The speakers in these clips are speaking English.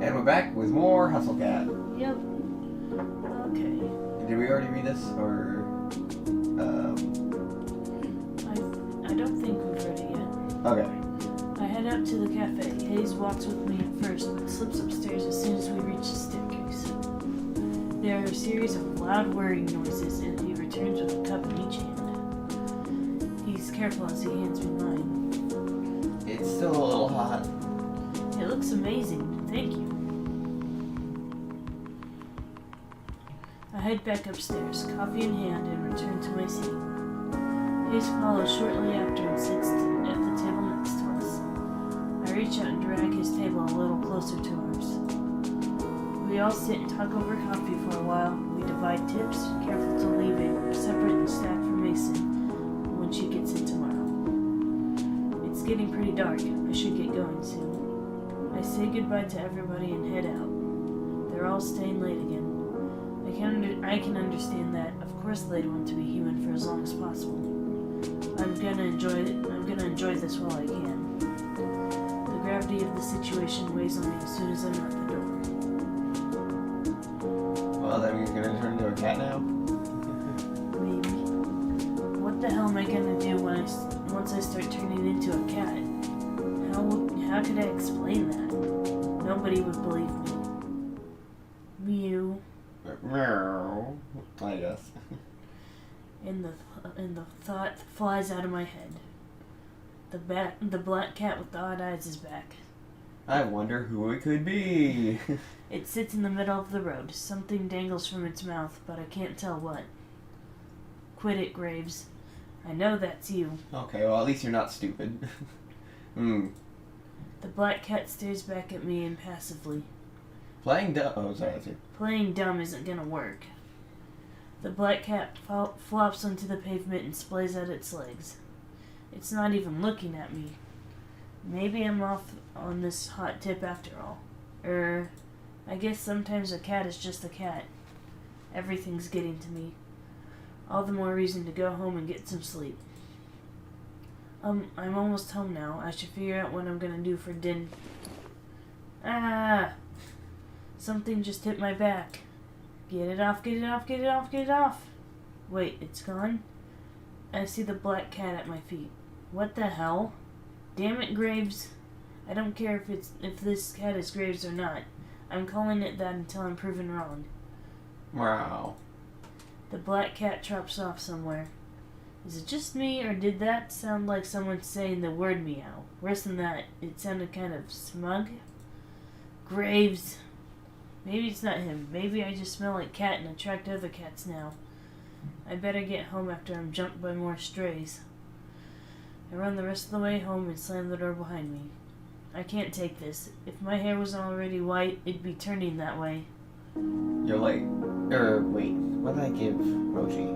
And we're back with more Hustle Cat. Yep. Okay. Did we already read this, or I don't think we've read it yet. Okay. I head out to the cafe. Hayes walks with me at first, but slips upstairs as soon as we reach the staircase. There are a series of loud whirring noises, and he returns with a cup in each hand. He's careful as he hands me mine. It's still a little hot. It looks amazing. Thank you. I head back upstairs, coffee in hand, and return to my seat. Hayes follows shortly after and sits at the table next to us. I reach out and drag his table a little closer to ours. We all sit and talk over coffee for a while. We divide tips, careful to leave it separate and stacked for Mason when she gets in tomorrow. It's getting pretty dark. I should get going soon. I say goodbye to everybody and head out. They're all staying late again. I can understand that. Of course they'd want to be human for as long as possible. I'm gonna enjoy this while I can. The gravity of the situation weighs on me as soon as I'm at the door. Well, that means you're gonna turn into a cat now? Maybe. What the hell am I gonna do once I start turning into a cat? How could I explain that? Nobody would believe me. Mew. Meow. I guess. And the thought flies out of my head. The black cat with the odd eyes is back. I wonder who it could be. It sits in the middle of the road. Something dangles from its mouth, but I can't tell what. Quit it, Graves. I know that's you. Okay, well at least you're not stupid. The black cat stares back at me impassively. Playing dumb. Oh, sorry, that's you. Playing dumb isn't gonna work. The black cat flops onto the pavement and splays out its legs. It's not even looking at me. Maybe I'm off on this hot tip after all. I guess sometimes a cat is just a cat. Everything's getting to me. All the more reason to go home and get some sleep. I'm almost home now. I should figure out what I'm gonna do for dinner. Ah! Something just hit my back. Get it off, get it off, get it off, get it off. Wait, it's gone? I see the black cat at my feet. What the hell? Damn it, Graves. I don't care if this cat is Graves or not. I'm calling it that until I'm proven wrong. Wow. The black cat trops off somewhere. Is it just me, or did that sound like someone saying the word meow? Worse than that, it sounded kind of smug. Graves. Maybe it's not him. Maybe I just smell like cat and attract other cats now. I better get home after I'm jumped by more strays. I run the rest of the way home and slam the door behind me. I can't take this. If my hair was already white, it'd be turning that way. You're late. Wait. What did I give Mochi?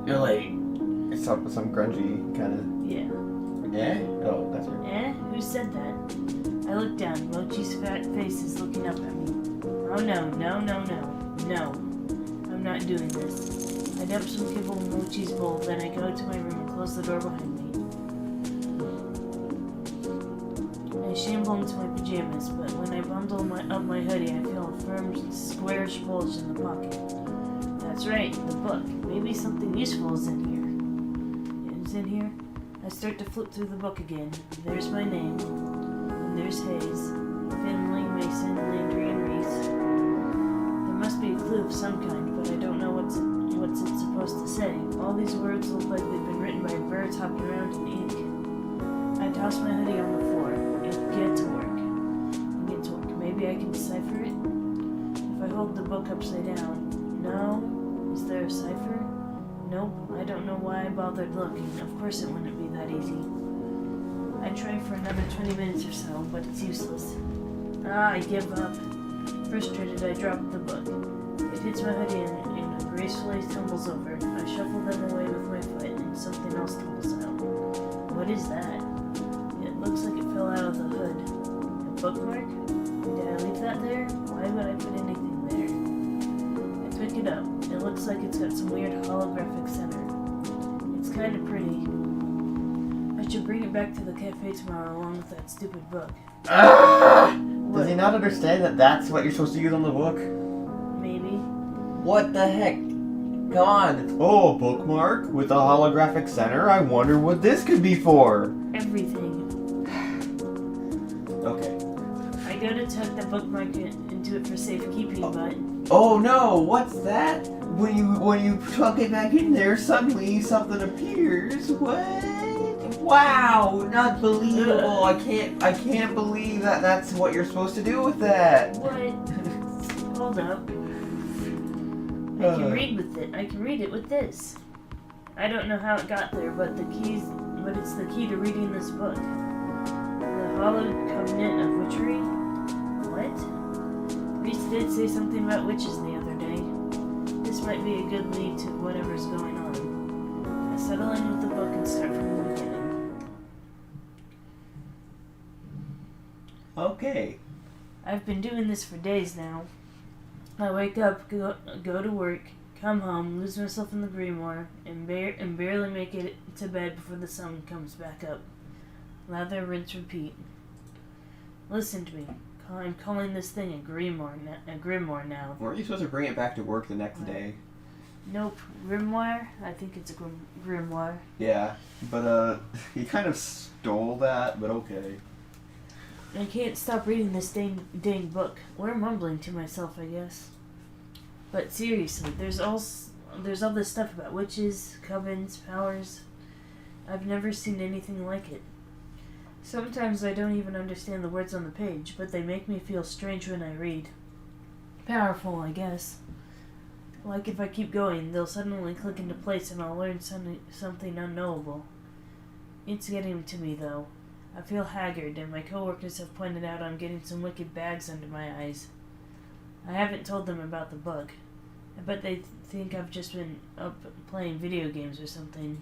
You're late. It's some grungy kind of... Yeah. Eh? Oh, that's her. Eh? Who said that? I look down. Mochi's fat face is looking up at me. Oh no, no, no, no. No. I'm not doing this. I dump some kibble in Mochi's bowl, then I go to my room and close the door behind me. I shamble into my pajamas, but when I bundle up my hoodie, I feel a firm, squarish bulge in the pocket. That's right, the book. Maybe something useful is in here. It's in here? I start to flip through the book again. There's my name. And there's Hayes. Finley, Mason, Landry, and Reese. There must be a clue of some kind, but I don't know what's it supposed to say. All these words look like they've been written by birds hopping around in ink. I toss my hoodie on the floor and get to work. Maybe I can decipher it? If I hold the book upside down. No? Is there a cipher? Nope. I don't know why I bothered looking. Of course it wouldn't be that easy. I try for another 20 minutes or so, but it's useless. I give up. Frustrated, I drop the book. It hits my hoodie and gracefully tumbles over. I shuffle them away with my foot and something else tumbles out. What is that? It looks like it fell out of the hood. A bookmark? Did I leave that there? Why would I put anything there? I pick it up. It looks like it's got some weird holographic center. It's kind of pretty. I should bring it back to the cafe tomorrow along with that stupid book. Does he not understand that that's what you're supposed to use on the book? Maybe. What the heck? Come on. Oh, a bookmark with a holographic center? I wonder what this could be for. Everything. Okay. I go to tuck the bookmark into it for safekeeping, but... Oh no, what's that? When you plug it back in there, suddenly something appears. What? Wow, not believable. I can't believe that that's what you're supposed to do with that. What? Hold up. I can read with it. I can read it with this. I don't know how it got there, but it's the key to reading this book. The Hallowed Covenant of Witchery? What? Reese did say something about witches the other day. This might be a good lead to whatever's going on. I settle in with the book and start from the beginning. Okay. I've been doing this for days now. I wake up, go to work, come home, lose myself in the grimoire, and barely make it to bed before the sun comes back up. Lather, rinse, repeat. Listen to me. I'm calling this thing a grimoire now. Weren't you supposed to bring it back to work the next day? Nope. Grimoire? I think it's a grimoire. Yeah, but he kind of stole that, but okay. I can't stop reading this dang book. Or mumbling to myself, I guess. But seriously, there's all this stuff about witches, covens, powers. I've never seen anything like it. Sometimes I don't even understand the words on the page, but they make me feel strange when I read. Powerful, I guess. Like if I keep going, they'll suddenly click into place and I'll learn something unknowable. It's getting to me, though. I feel haggard, and my coworkers have pointed out I'm getting some wicked bags under my eyes. I haven't told them about the book. I bet they think I've just been up playing video games or something.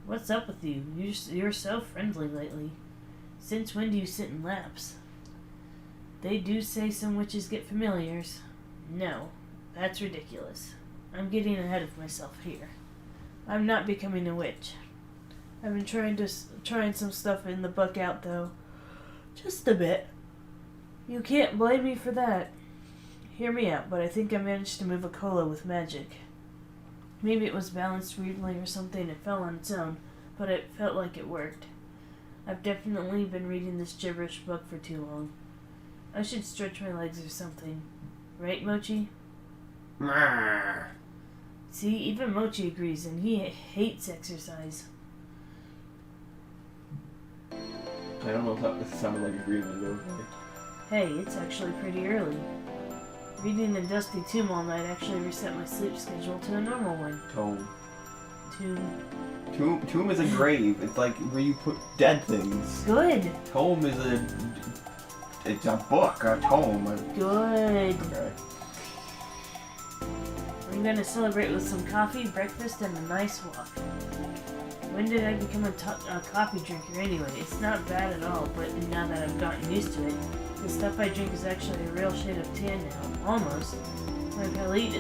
What's up with you? You're so friendly lately. Since when do you sit in laps? They do say some witches get familiars. No, that's ridiculous. I'm getting ahead of myself here. I'm not becoming a witch. I've been trying some stuff in the book out, though. Just a bit. You can't blame me for that. Hear me out, but I think I managed to move a cola with magic. Maybe it was balanced weirdly or something, it fell on its own, but it felt like it worked. I've definitely been reading this gibberish book for too long. I should stretch my legs or something. Right, Mochi? See, even Mochi agrees, and he hates exercise. I don't know if that sounded like agreement, though. Hey, it's actually pretty early. Reading a dusty tomb all night actually reset my sleep schedule to a normal one. Tomb is a grave. It's like where you put dead things. Good. Tome is it's a book, a tome. Good. Okay. I'm gonna celebrate with some coffee, breakfast, and a nice walk. When did I become a coffee drinker anyway? It's not bad at all, but now that I've gotten used to it, the stuff I drink is actually a real shade of tan now. Almost. My palate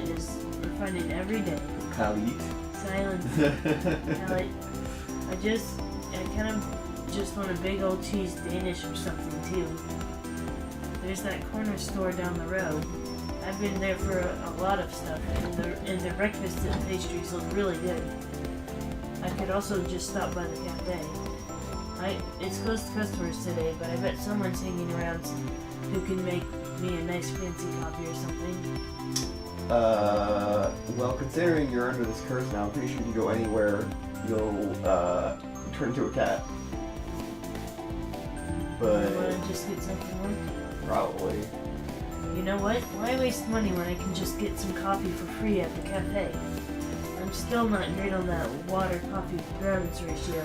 is refining every day. Palate? Silence. Palate. I kind of just want a big old cheese Danish or something too. There's that corner store down the road. I've been there for a lot of stuff, and the breakfast and pastries look really good. I could also just stop by the cafe. It's closed to customers today, but I bet someone's hanging around who can make me a nice fancy coffee or something. Well, considering you're under this curse now, I'm pretty sure if you go anywhere, you'll, turn into a cat. But... You wanna just get something more? Probably. You know what? Why waste money when I can just get some coffee for free at the cafe? I'm still not great on that water-coffee grounds ratio.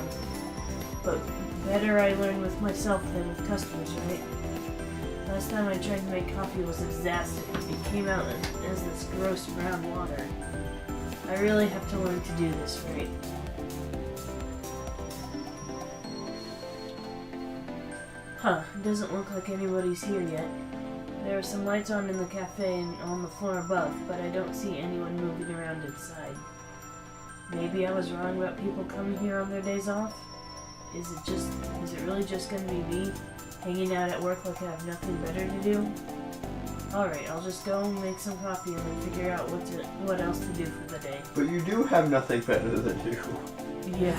But better I learn with myself than with customers, right? Last time I tried to make coffee was a disaster. It came out as this gross brown water. I really have to learn to do this right. Huh, it doesn't look like anybody's here yet. There are some lights on in the cafe and on the floor above, but I don't see anyone moving around inside. Maybe I was wrong about people coming here on their days off? Is it really just gonna be me hanging out at work like I have nothing better to do? Alright, I'll just go and make some coffee and then figure out what else to do for the day. But you do have nothing better than do. Yeah.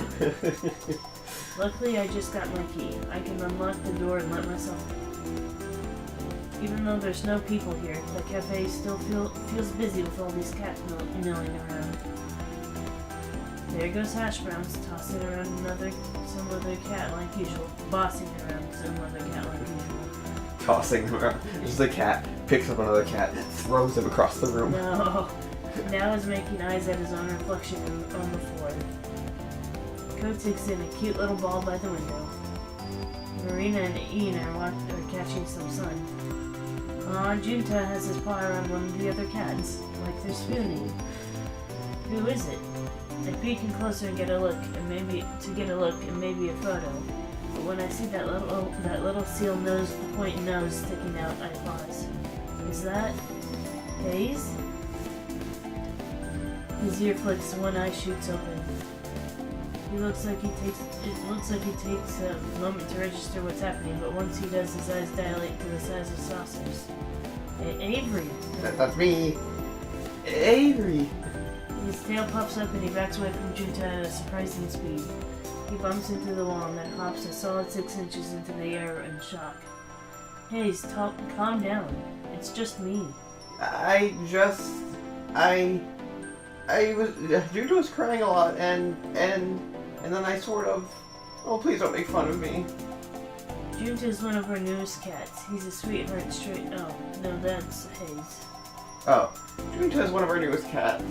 Luckily, I just got my key. I can unlock the door and let myself in. Even though there's no people here, the cafe still feels busy with all these cats milling around. There goes Hash Browns, tossing around some other cat like usual, bossing around some other cat like usual. Tossing them around. Just the cat picks up another cat, throws him across the room. No. Now he's making eyes at his own reflection on the floor. Kotick's in a cute little ball by the window. Marina and Ian are catching some sun. Junta has his paw around one of the other cats, like they're spooning. Who is it? I peek in closer and get a look, and maybe a photo. But when I see that little seal nose, point nose sticking out, I pause. Is that Hayes? His ear flicks, one eye shoots open. It looks like he takes a moment to register what's happening, but once he does, his eyes dilate to the size of saucers. Avery! That's me! Avery! His tail puffs up and he backs away from Junta at a surprising speed. He bumps into the wall and then hops a solid 6 inches into the air in shock. Hayes, calm down. It's just me. Junta was crying a lot, and then I sort of, oh, please don't make fun of me. Junta is one of our newest cats. He's a sweetheart oh, no, that's Hayes. Oh, Junta is one of our newest cats.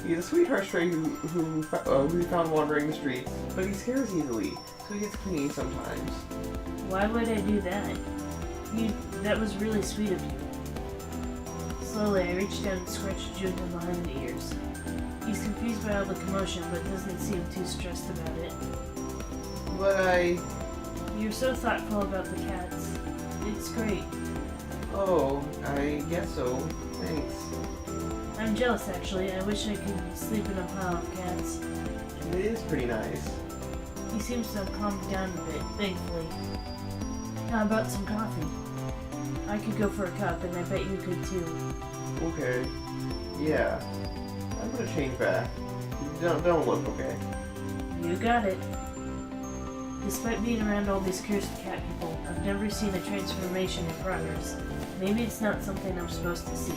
He's a sweetheart stray who we found wandering the streets, but he scares easily, so he gets clingy sometimes. Why would I do that? That was really sweet of you. Slowly, I reach down and scratch Junta behind the ears. He's confused by all the commotion, but doesn't seem too stressed about it. But You're so thoughtful about the cats. It's great. Oh, I guess so. Thanks. I'm jealous, actually. I wish I could sleep in a pile of cats. It is pretty nice. He seems to have calmed down a bit, thankfully. How about some coffee? I could go for a cup, and I bet you could too. Okay. Yeah. I'm gonna change back. Don't look, okay? You got it. Despite being around all these cursed cat people, I've never seen a transformation in progress. Maybe it's not something I'm supposed to see.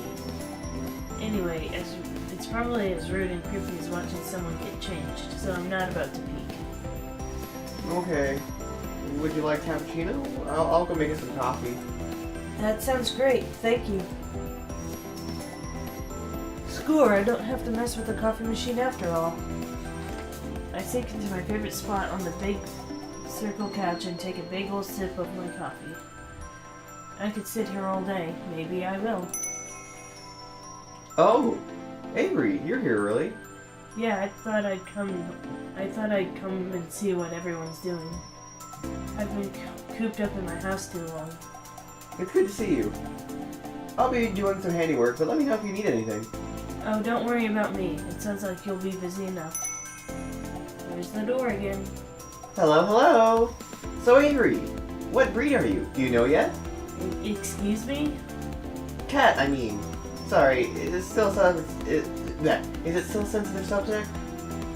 Anyway, it's probably as rude and creepy as watching someone get changed, so I'm not about to peek. Okay. Would you like cappuccino? I'll go make us some coffee. That sounds great, thank you. Score, I don't have to mess with the coffee machine after all. I sink into my favorite spot on the big circle couch and take a big old sip of my coffee. I could sit here all day. Maybe I will. Oh, Avery, you're here, really? Yeah, I thought I'd come and see what everyone's doing. I've been cooped up in my house too long. It's good to see you. I'll be doing some handiwork, but let me know if you need anything. Oh, don't worry about me. It sounds like you'll be busy enough. There's the door again. Hello, hello. So Avery, what breed are you? Do you know yet? Excuse me? Cat, I mean. Sorry, is it still a sensitive subject?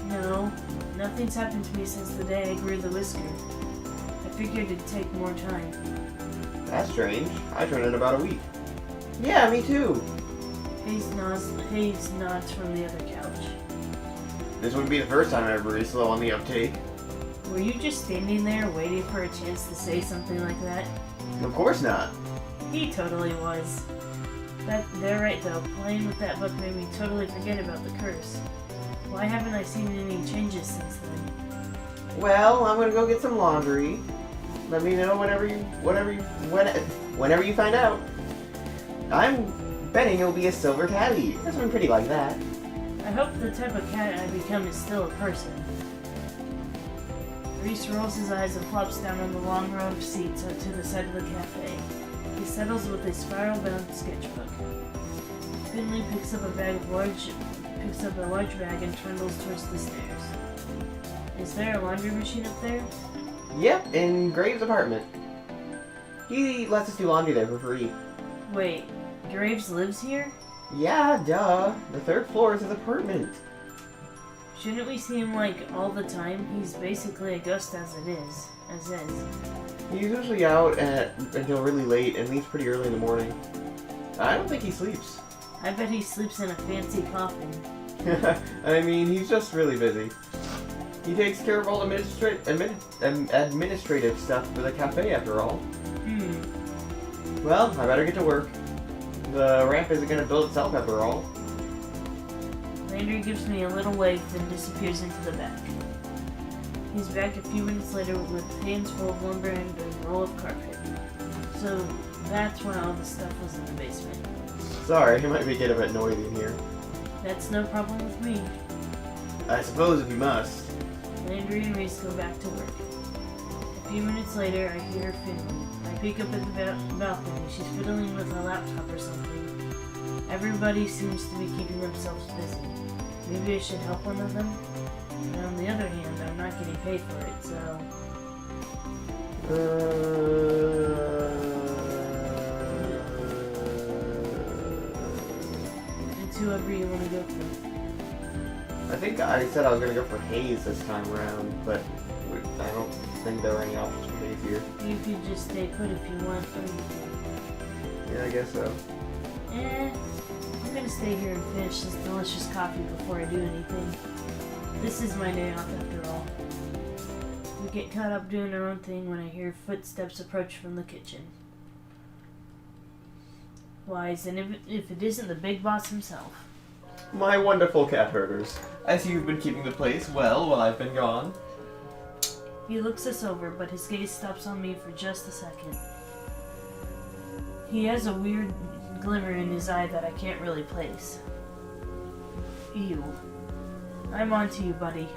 No, nothing's happened to me since the day I grew the whisker. I figured it'd take more time. That's strange. I turned in about a week. Yeah, me too. Hayes nods from the other couch. This wouldn't be the first time I've really slow on the uptake. Were you just standing there waiting for a chance to say something like that? Of course not. He totally was. They're right though, playing with that book made me totally forget about the curse. Why haven't I seen any changes since then? Well, I'm gonna go get some laundry. Let me know whenever you find out. I'm betting it'll be a silver tabby. That's been pretty like that. I hope the type of cat I become is still a person. Reese rolls his eyes and flops down on the long row of seats to the side of the cafe. He settles with a spiral-bound sketchbook. Finley picks up a large bag and trundles towards the stairs. Is there a laundry machine up there? Yep, in Graves' apartment. He lets us do laundry there for free. Wait, Graves lives here? Yeah, duh. The 3rd floor is his apartment. Shouldn't we see him, like, all the time? He's basically a ghost as is. He's usually out until really late and leaves pretty early in the morning. I don't think he sleeps. I bet he sleeps in a fancy coffin. I mean, he's just really busy. He takes care of all the administrative stuff for the cafe, after all. Well, I better get to work. The ramp isn't going to build itself, after all. Landry gives me a little wave, then disappears into the back. He's back a few minutes later with hands full of lumber and a roll of carpet. So that's why all the stuff was in the basement. Sorry, it might get a bit noisy in here. That's no problem with me. I suppose if you must. Landry and Reese go back to work. A few minutes later, I hear Finley. I peek up at the balcony. She's fiddling with a laptop or something. Everybody seems to be keeping themselves busy. Maybe I should help one of them? And on the other hand, I'm not getting paid for it, so... It's whoever you want to go for. I think I said I was going to go for Hayes this time around, but I don't think there are any options for Hayes here. You could just stay put if you want, or you can. Yeah, I guess so. I'm gonna stay here and finish this delicious coffee before I do anything. This is my day off after all. We get caught up doing our own thing when I hear footsteps approach from the kitchen. Wise, and if it isn't the big boss himself. My wonderful cat herders. I see you've been keeping the place well while I've been gone. He looks us over, but his gaze stops on me for just a second. He has a weird glimmer in his eye that I can't really place. Ew. I'm on to you, buddy.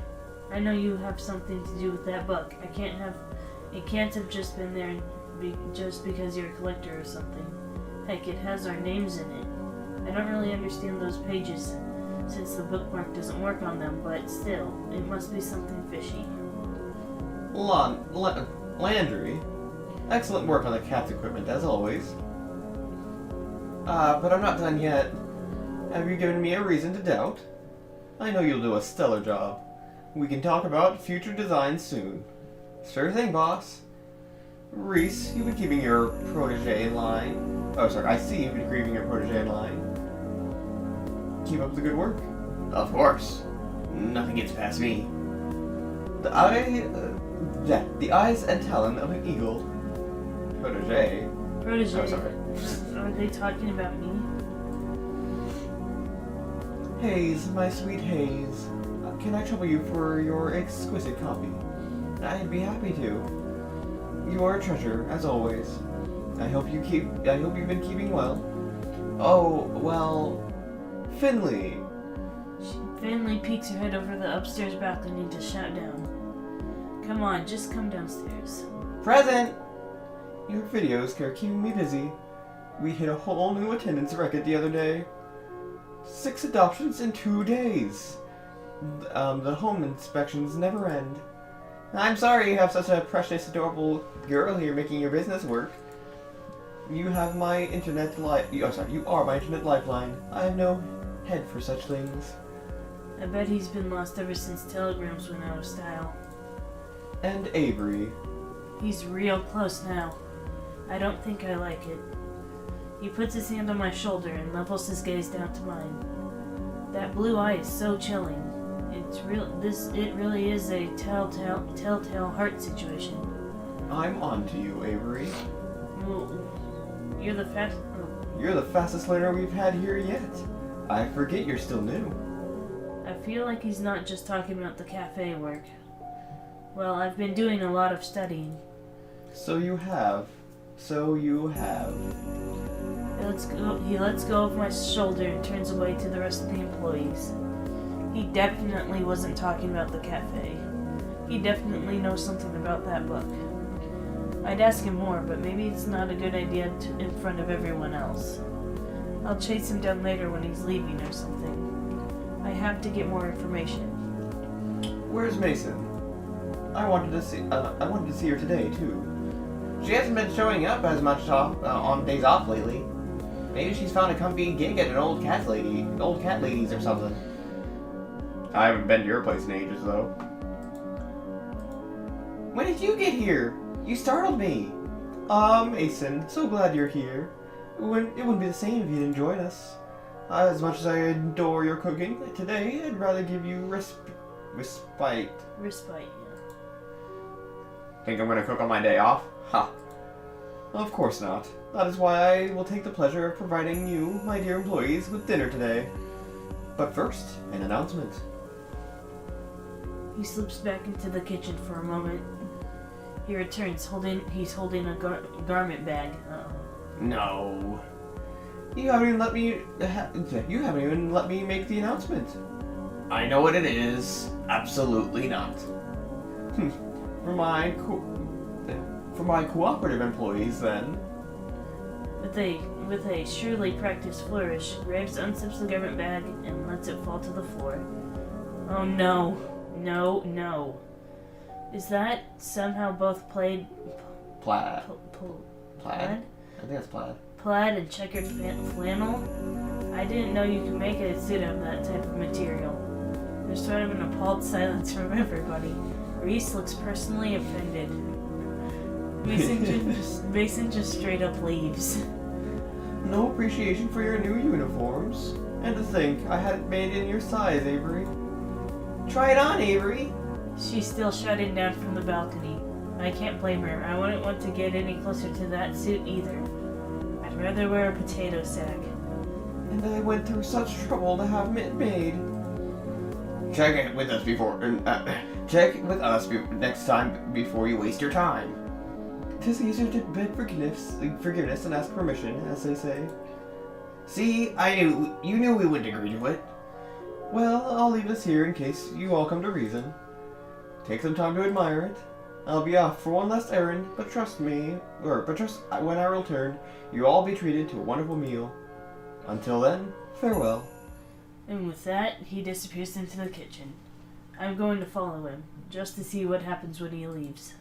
I know you have something to do with that book. It can't have just been there just because you're a collector or something. Heck, it has our names in it. I don't really understand those pages since the bookmark doesn't work on them, but still, it must be something fishy. Landry. Excellent work on the cat's equipment, as always. But I'm not done yet. Have you given me a reason to doubt? I know you'll do a stellar job. We can talk about future designs soon. Sure thing, boss. Reese, you've been keeping your protege in line. Oh, sorry, I see you've been keeping your protege in line. Keep up the good work. Of course. Nothing gets past me. The eyes and talon of an eagle. Protege. Protege. Oh, sorry. Are they talking about me? Hayes, my sweet Hayes. Can I trouble you for your exquisite copy? I'd be happy to. You are a treasure, as always. I hope you've been keeping well. Oh, well... Finley! Finley peeks her head over the upstairs balcony to shout down. Come on, just come downstairs. Present! Your videos are keeping me busy. We hit a whole new attendance record the other day. 6 adoptions in 2 days. The home inspections never end. I'm sorry you have such a precious, adorable girl here making your business work. You have my internet you are my internet lifeline. I have no head for such things. I bet he's been lost ever since telegrams went out of style. And Avery. He's real close now. I don't think I like it. He puts his hand on my shoulder and levels his gaze down to mine. That blue eye is so chilling. It really is a telltale heart situation. I'm on to you, Avery. Well, you're the fastest learner we've had here yet. I forget you're still new. I feel like he's not just talking about the cafe work. Well, I've been doing a lot of studying. So you have. He lets go of my shoulder and turns away to the rest of the employees. He definitely wasn't talking about the cafe. He definitely knows something about that book. I'd ask him more, but maybe it's not a good idea in front of everyone else. I'll chase him down later when he's leaving or something. I have to get more information. Where's Mason? I wanted to see her today too. She hasn't been showing up as much on days off lately. Maybe she's found a comfy gig at an old cat ladies or something. I haven't been to your place in ages though. When did you get here? You startled me. Mason, so glad you're here. It wouldn't be the same if you didn't join us. As much as I adore your cooking, today I'd rather give you respite. Respite, yeah. Think I'm gonna cook on my day off? Ha! Of course not. That is why I will take the pleasure of providing you, my dear employees, with dinner today. But first, an announcement. He slips back into the kitchen for a moment. He returns, he's holding a garment bag. Uh-oh. No. You haven't even let me make the announcement. I know what it is. Absolutely not. For my cooperative employees, then. With a surely practiced flourish, Graves unzips the garment bag and lets it fall to the floor. Oh no. No. Is that somehow both plaid? Plaid? Plaid? I think that's plaid. Plaid and checkered flannel? I didn't know you could make a suit of that type of material. There's sort of an appalled silence from everybody. Reese looks personally offended. Mason just straight up leaves. No appreciation for your new uniforms. And to think, I had it made in your size, Avery. Try it on, Avery! She's still shouting down from the balcony. I can't blame her. I wouldn't want to get any closer to that suit either. I'd rather wear a potato sack. And I went through such trouble to have it made. Check it with us next time before you waste your time. 'Tis easier to beg forgiveness and ask permission, as they say. See, you knew we wouldn't agree to it. Well, I'll leave this here in case you all come to reason. Take some time to admire it. I'll be off for one last errand, but trust when I return, you'll all be treated to a wonderful meal. Until then, farewell. And with that, he disappears into the kitchen. I'm going to follow him, just to see what happens when he leaves.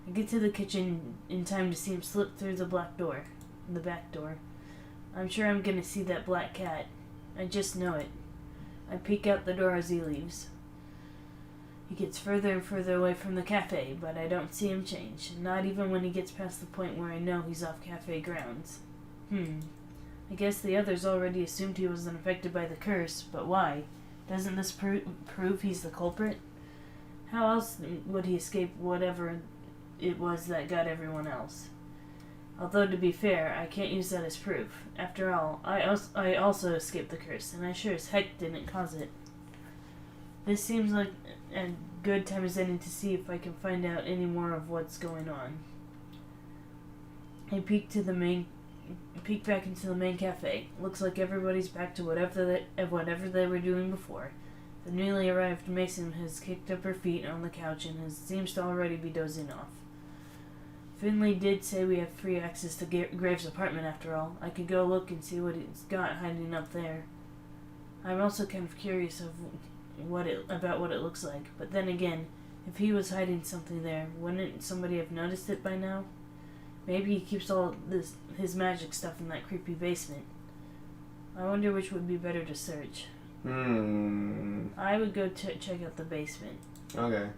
I get to the kitchen in time to see him slip through the back door. I'm sure I'm gonna see that black cat. I just know it. I peek out the door as he leaves. He gets further and further away from the cafe, but I don't see him change, not even when he gets past the point where I know he's off cafe grounds. I guess the others already assumed he wasn't affected by the curse, but why? Doesn't this prove he's the culprit? How else would he escape whatever it was that got everyone else? Although, to be fair, I can't use that as proof. After all, I also escaped the curse, and I sure as heck didn't cause it. This seems like a good time as any to see if I can find out any more of what's going on. I peek back into the main cafe. Looks like everybody's back to whatever they were doing before. The newly arrived Mason has kicked up her feet on the couch and seems to already be dozing off. Finley did say we have free access to Graves' apartment after all. I could go look and see what he's got hiding up there. I'm also kind of curious about what it looks like, but then again, if he was hiding something there, wouldn't somebody have noticed it by now? Maybe he keeps all his magic stuff in that creepy basement. I wonder which would be better to search. I would go check out the basement. Okay.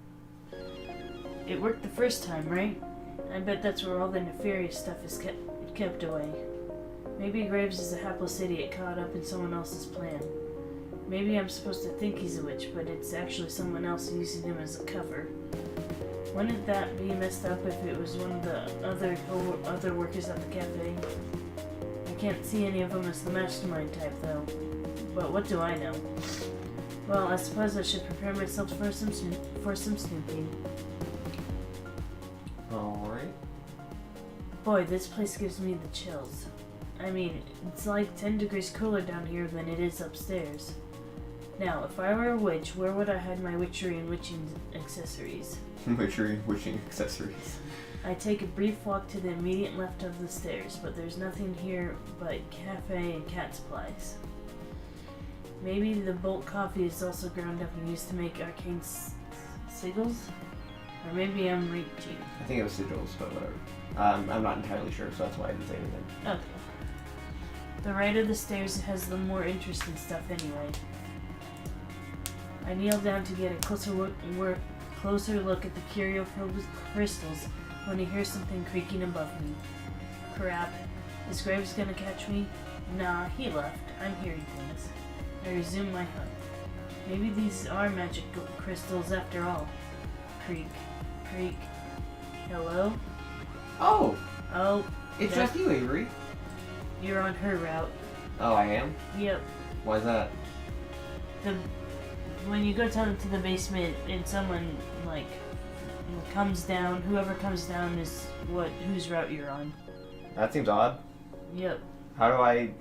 It worked the first time, right? I bet that's where all the nefarious stuff is kept away. Maybe Graves is a hapless idiot caught up in someone else's plan. Maybe I'm supposed to think he's a witch, but it's actually someone else using him as a cover. Wouldn't that be messed up if it was one of the other workers at the cafe? I can't see any of them as the mastermind type, though. But what do I know? Well, I suppose I should prepare myself for some snooping. Alright. Boy, this place gives me the chills. I mean, it's like 10 degrees cooler down here than it is upstairs. Now, if I were a witch, where would I hide my witchery and witching accessories? Witchery and witching accessories. I take a brief walk to the immediate left of the stairs, but there's nothing here but cafe and cat supplies. Maybe the Bolt coffee is also ground up and used to make arcane sigils? Or maybe I'm reaching. I think it was sigils, but whatever. I'm not entirely sure, so that's why I didn't say anything. Okay. The right of the stairs has the more interesting stuff anyway. I kneel down to get a closer look at the curio filled with crystals when I hear something creaking above me. Crap. Is Graves gonna catch me? Nah, he left. I'm hearing things. I resume my hunt. Maybe these are magic crystals after all. Creak. Creak. Hello? Oh! Oh. It's just you, Avery. You're on her route. Oh, I am? Yep. Why's that? When you go down to the basement and someone, like, comes down, whoever comes down is whose route you're on. That seems odd. Yep. How do I...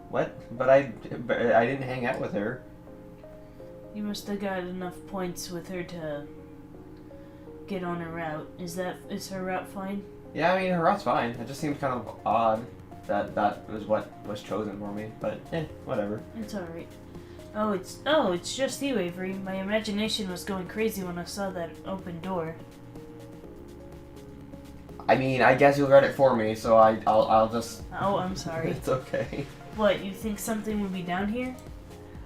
What? But I didn't hang out with her. You must have got enough points with her to get on her route. Is her route fine? Yeah, I mean, her route's fine. It just seems kind of odd that was what was chosen for me. But, whatever. It's alright. Oh, it's just you, Avery. My imagination was going crazy when I saw that open door. I mean, I guess you'll read it for me, so I'll just... Oh, I'm sorry. It's okay. What, you think something would be down here?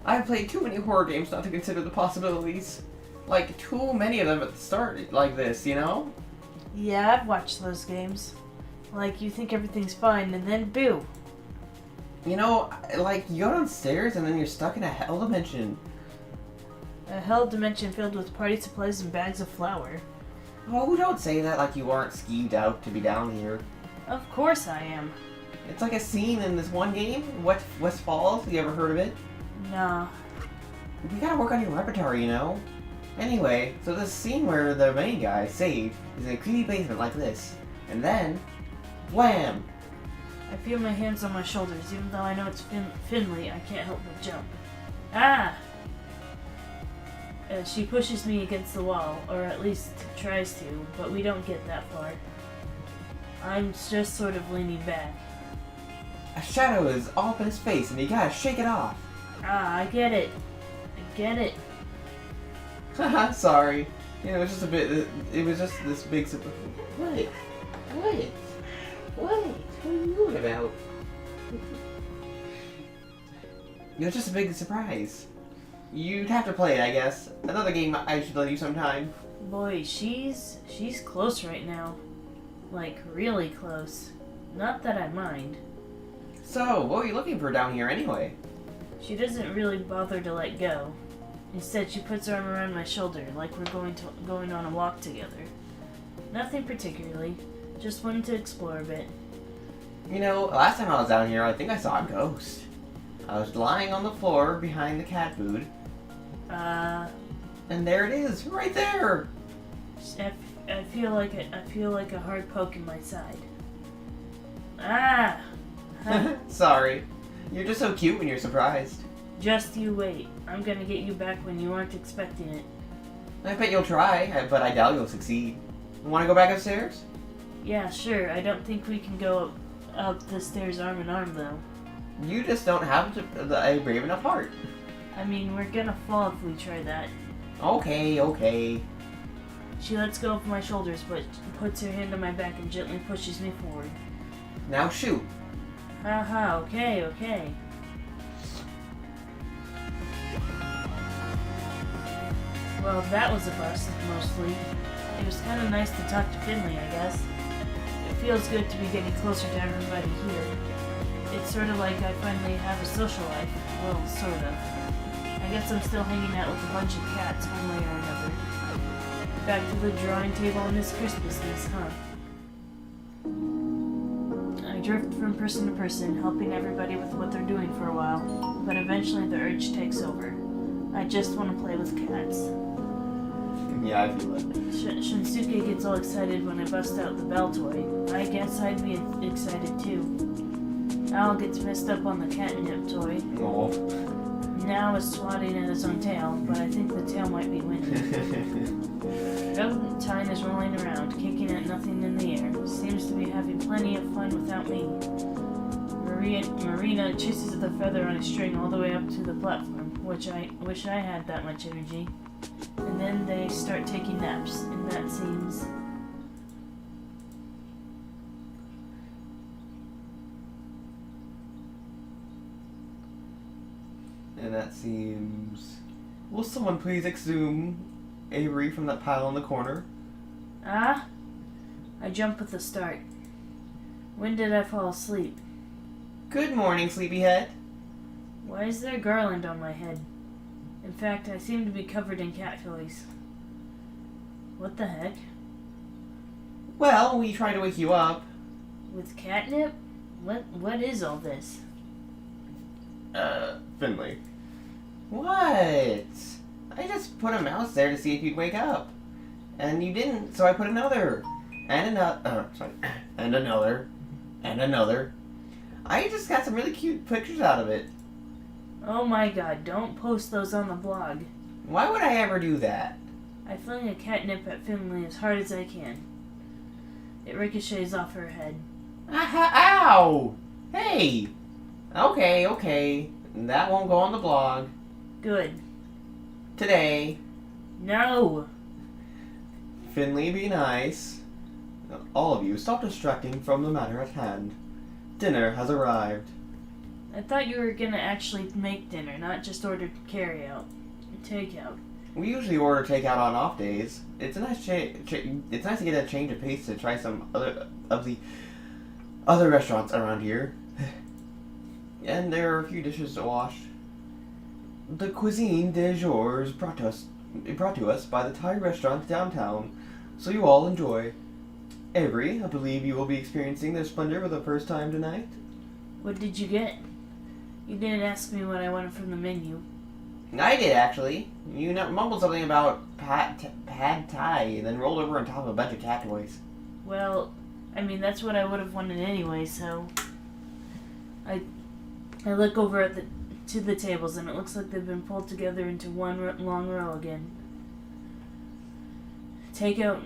I've played too many horror games not to consider the possibilities. Like, too many of them at the start like this, you know? Yeah, I've watched those games. Like, you think everything's fine, and then boo! You know, like, you go downstairs and then you're stuck in a hell dimension. A hell dimension filled with party supplies and bags of flour. Oh, don't say that like you aren't skeeved out to be down here. Of course I am. It's like a scene in this one game, West Falls. You ever heard of it? Nah. We gotta work on your repertoire, you know? Anyway, so this scene where the main guy, Sage, is in a creepy basement like this. And then, wham! I feel my hands on my shoulders. Even though I know it's Finley, I can't help but jump. Ah! She pushes me against the wall, or at least tries to, but we don't get that far. I'm just sort of leaning back. A shadow is all up in his face and you gotta shake it off. Ah, I get it. I get it. Haha, sorry. You know, it was just a bit, it was just this big surprise. What? What are you doing about? It was just a big surprise. You'd have to play it, I guess. Another game I should let you sometime. Boy, she's close right now. Like, really close. Not that I mind. So, what were you looking for down here anyway? She doesn't really bother to let go. Instead, she puts her arm around my shoulder, like we're going on a walk together. Nothing particularly. Just wanted to explore a bit. You know, last time I was down here, I think I saw a ghost. I was lying on the floor behind the cat food. And there it is, right there! I feel like a hard poke in my side. Ah! Sorry. You're just so cute when you're surprised. Just you wait. I'm gonna get you back when you aren't expecting it. I bet you'll try, but I doubt you'll succeed. Want to go back upstairs? Yeah, sure. I don't think we can go up the stairs arm in arm, though. You just don't have a brave enough heart. I mean, we're gonna fall if we try that. Okay. She lets go of my shoulders, but puts her hand on my back and gently pushes me forward. Now shoot. Haha, okay. Well, that was a bust, mostly. It was kind of nice to talk to Finley, I guess. It feels good to be getting closer to everybody here. It's sort of like I finally have a social life. Well, sort of. I guess I'm still hanging out with a bunch of cats one way or another. Back to the drawing table and this Christmasness, huh? I drift from person to person, helping everybody with what they're doing for a while, but eventually the urge takes over. I just want to play with cats. Yeah, I feel it. Shinsuke gets all excited when I bust out the bell toy. I guess I'd be excited too. Al gets messed up on the catnip toy. Oh. Now is swatting at his own tail, but I think the tail might be winning. Valentine is rolling around, kicking at nothing in the air. Seems to be having plenty of fun without me. Marina chases the feather on a string all the way up to the platform, which I wish I had that much energy. And then they start taking naps, and that seems... And that seems... Will someone please exhume Avery from that pile in the corner? Ah? I jump with a start. When did I fall asleep? Good morning, sleepyhead. Why is there a garland on my head? In fact, I seem to be covered in cat fleas. What the heck? Well, we tried to wake you up. With catnip? What is all this? Finley. What? I just put a mouse there to see if you'd wake up. And you didn't, so I put another. And another. And another. I just got some really cute pictures out of it. Oh my god, don't post those on the blog. Why would I ever do that? I fling a catnip at Finley as hard as I can. It ricochets off her head. Ow! Hey! Okay. That won't go on the blog. Good. Today. No! Finley, be nice. All of you, stop distracting from the matter at hand. Dinner has arrived. I thought you were gonna actually make dinner, not just order takeout. We usually order takeout on off days. It's a nice it's nice to get a change of pace to try some other of the other restaurants around here. And there are a few dishes to wash. The cuisine de jour is brought to us by the Thai restaurant downtown, so you all enjoy. Avery, I believe you will be experiencing the splendor for the first time tonight. What did you get? You didn't ask me what I wanted from the menu. I did, actually. You mumbled something about pad thai and then rolled over on top of a bunch of cat toys. Well, I mean, that's what I would have wanted anyway, so... I look over to the tables, and it looks like they've been pulled together into one long row again. Takeout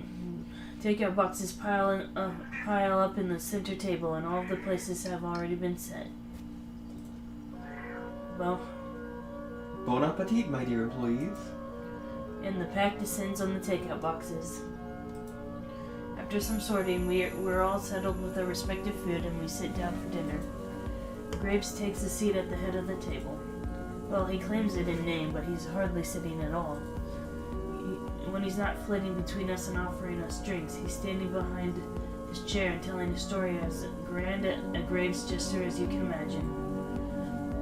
boxes pile up in the center table, and all of the places have already been set. Well... Bon appetit, my dear employees. And the pack descends on the takeout boxes. After some sorting, we're all settled with our respective food, and we sit down for dinner. Graves takes a seat at the head of the table. Well, he claims it in name, but he's hardly sitting at all. When he's not flitting between us and offering us drinks, he's standing behind his chair and telling a story as grand a Graves gesture as you can imagine.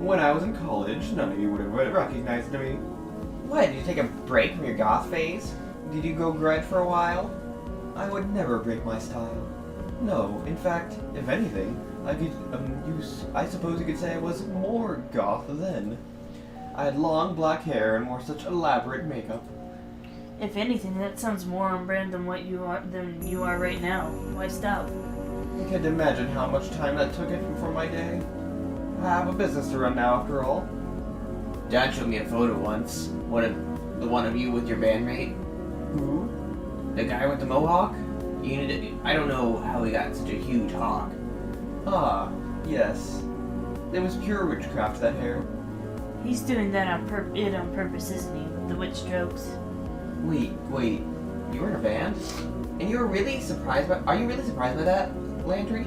When I was in college, none of you would have recognized me. What, did you take a break from your goth phase? Did you go grud for a while? I would never break my style. No, in fact, if anything, I suppose you could say I was more goth then. I had long black hair and wore such elaborate makeup. If anything, that sounds more on brand than you are right now. Why stop? You can't imagine how much time that took from my day. I have a business to run now, after all. Dad showed me a photo once. The one of you with your bandmate. Who? The guy with the mohawk? I don't know how he got such a huge hawk. Ah, yes. It was pure witchcraft, that hair. He's doing that on purpose, isn't he? With the witch strokes. Wait. You were in a band? And you were really surprised by... Are you really surprised by that, Landry?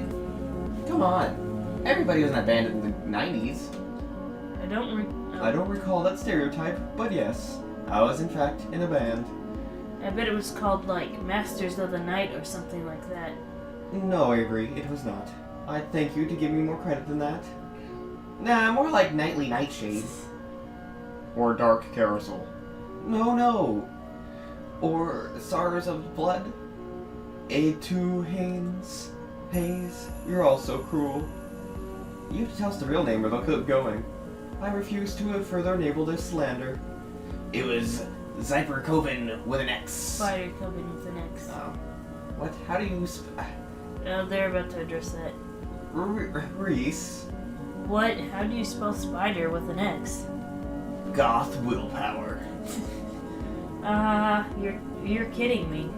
Come on. Everybody was in a band in the 90s. I don't recall that stereotype, but yes. I was in fact in a band. I bet it was called, like, Masters of the Night or something like that. No, Avery, it was not. I'd thank you to give me more credit than that. Nah, more like Nightly Nightshade. Or Dark Carousel. No. Or Stars of Blood. A2 Hayes, you're all so cruel. You have to tell us the real name or they'll keep going. I refuse to further enable this slander. It was Zyper Coven with an X. Spider Coven with an X. Oh. What? How do you They're about to address that. Reese. What? How do you spell spider with an X? Goth willpower. You're kidding me.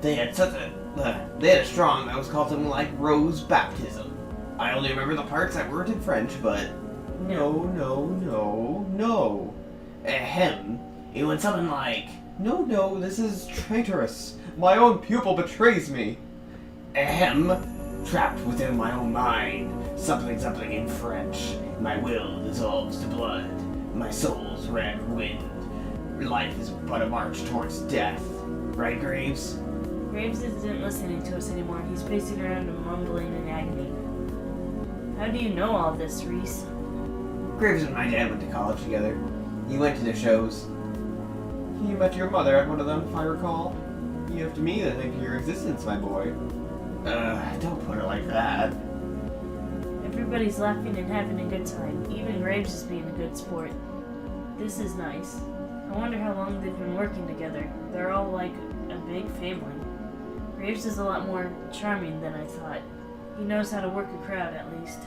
They had a strong that was called something like Rose Baptism. I only remember the parts that weren't in French, but no. Ahem. It went something like No, no, this is traitorous. My own pupil betrays me. Ahem. Trapped within my own mind. Something, something in French. My will dissolves to blood. My soul's red wind. Life is but a march towards death. Right, Graves? Graves isn't listening to us anymore. He's pacing around and mumbling in agony. How do you know all this, Reese? Graves and my dad went to college together. He went to the shows. You met your mother at one of them, if I recall. You have to me to think of your existence, my boy. Don't put it like that. Everybody's laughing and having a good time. Even Graves is being a good sport. This is nice. I wonder how long they've been working together. They're all like a big family. Graves is a lot more charming than I thought. He knows how to work a crowd, at least.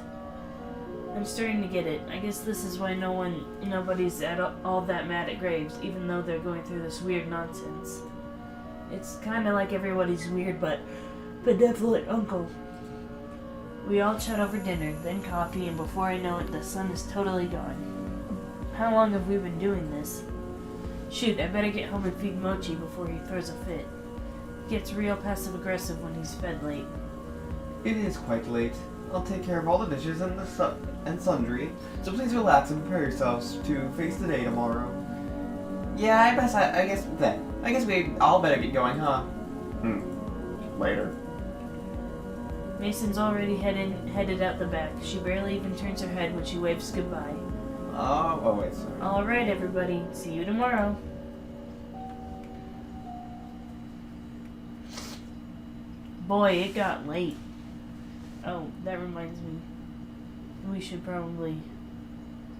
I'm starting to get it. I guess this is why nobody's all that mad at Graves, even though they're going through this weird nonsense. It's kind of like everybody's weird but benevolent uncle. We all chat over dinner, then coffee, and before I know it, the sun is totally gone. How long have we been doing this? Shoot, I better get home and feed Mochi before he throws a fit. He gets real passive-aggressive when he's fed late. It is quite late. I'll take care of all the dishes and sundry, so please relax and prepare yourselves to face the day tomorrow. Yeah, I guess we all better get going, huh? Later. Mason's already headed out the back. She barely even turns her head when she waves goodbye. Oh wait, sorry. Alright, everybody. See you tomorrow. Boy, it got late. Oh, that reminds me. We should probably...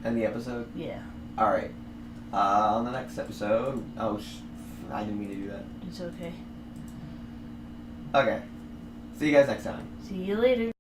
End the episode? Yeah. Alright. On the next episode... I didn't mean to do that. It's okay. Okay. See you guys next time. See you later.